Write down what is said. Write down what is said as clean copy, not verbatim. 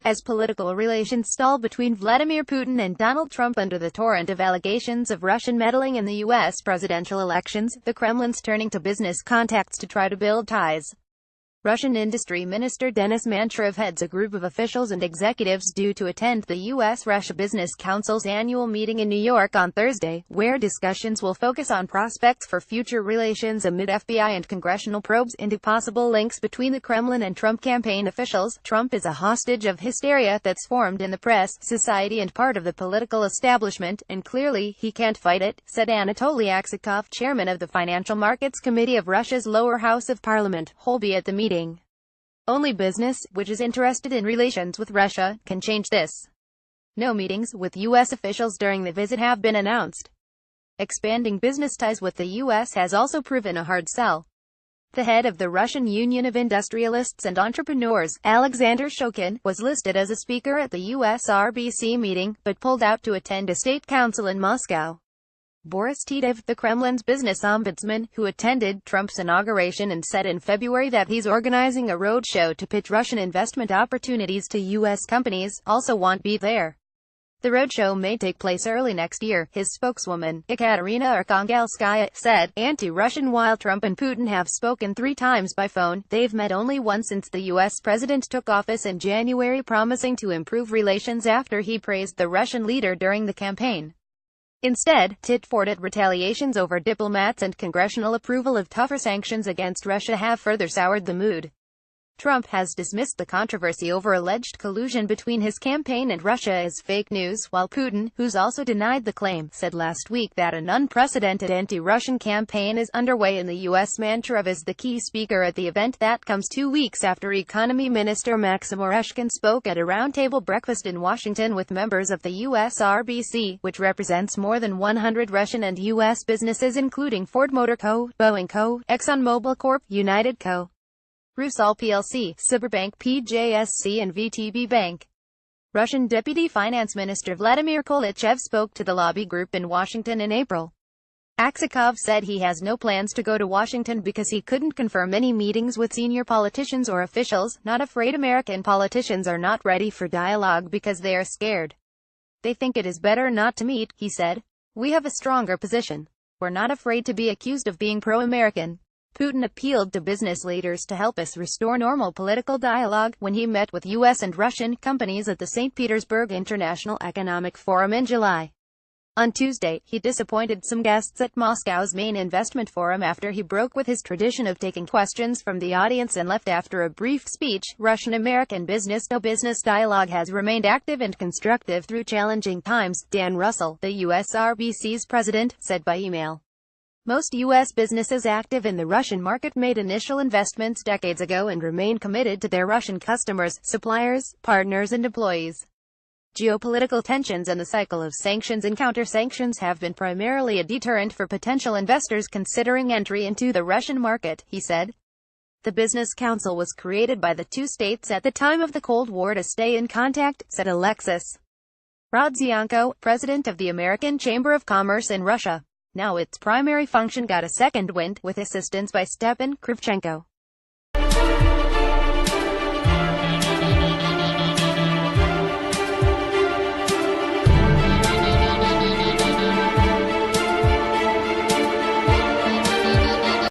as political relations stall between Vladimir Putin and Donald Trump under the torrent of allegations of Russian meddling in the U.S. presidential elections. The Kremlin's turning to business contacts to try to build ties. Russian Industry Minister Denis Mantrov heads a group of officials and executives due to attend the U.S.-Russia Business Council's annual meeting in New York on Thursday, where discussions will focus on prospects for future relations amid FBI and congressional probes into possible links between the Kremlin and Trump campaign officials. Trump is a hostage of hysteria that's formed in the press, society and part of the political establishment, and clearly, he can't fight it, said Anatoly Aksakov, chairman of the Financial Markets Committee of Russia's lower house of parliament, Holby, at the meeting. Only business, which is interested in relations with Russia, can change this. No meetings with U.S. officials during the visit have been announced. Expanding business ties with the U.S. has also proven a hard sell. The head of the Russian Union of Industrialists and Entrepreneurs, Alexander Shokin, was listed as a speaker at the U.S. RBC meeting, but pulled out to attend a state council in Moscow. Boris Titov, the Kremlin's business ombudsman, who attended Trump's inauguration and said in February that he's organizing a roadshow to pitch Russian investment opportunities to U.S. companies, also won't be there. The roadshow may take place early next year, his spokeswoman, Ekaterina Arkhangelskaya, said. Anti-Russian. While Trump and Putin have spoken 3 times by phone, they've met only once since the U.S. president took office in January, promising to improve relations after he praised the Russian leader during the campaign. Instead, tit-for-tat retaliations over diplomats and congressional approval of tougher sanctions against Russia have further soured the mood. Trump has dismissed the controversy over alleged collusion between his campaign and Russia as fake news, while Putin, who's also denied the claim, said last week that an unprecedented anti-Russian campaign is underway in the U.S. Mantrov is the key speaker at the event that comes 2 weeks after Economy Minister Maxim Oreshkin spoke at a roundtable breakfast in Washington with members of the U.S. RBC, which represents more than 100 Russian and U.S. businesses including Ford Motor Co., Boeing Co., ExxonMobil Corp., United Co., Rusal plc, Cyberbank PJSC and VTB Bank. Russian Deputy Finance Minister Vladimir Kolychev spoke to the lobby group in Washington in April. Aksakov said he has no plans to go to Washington because he couldn't confirm any meetings with senior politicians or officials, not afraid. American politicians are not ready for dialogue because they are scared. They think it is better not to meet, he said. We have a stronger position. We're not afraid to be accused of being pro-American. Putin appealed to business leaders to help us restore normal political dialogue when he met with U.S. and Russian companies at the St. Petersburg International Economic Forum in July. On Tuesday, he disappointed some guests at Moscow's main investment forum after he broke with his tradition of taking questions from the audience and left after a brief speech. Russian-American business-to-business dialogue has remained active and constructive through challenging times, Dan Russell, the U.S. RBC's president, said by email. Most U.S. businesses active in the Russian market made initial investments decades ago and remain committed to their Russian customers, suppliers, partners and employees. Geopolitical tensions and the cycle of sanctions and counter-sanctions have been primarily a deterrent for potential investors considering entry into the Russian market, he said. The Business Council was created by the 2 states at the time of the Cold War to stay in contact, said Alexis Rodzianko, president of the American Chamber of Commerce in Russia. Now its primary function got a second wind, with assistance by Stepan Kravchenko.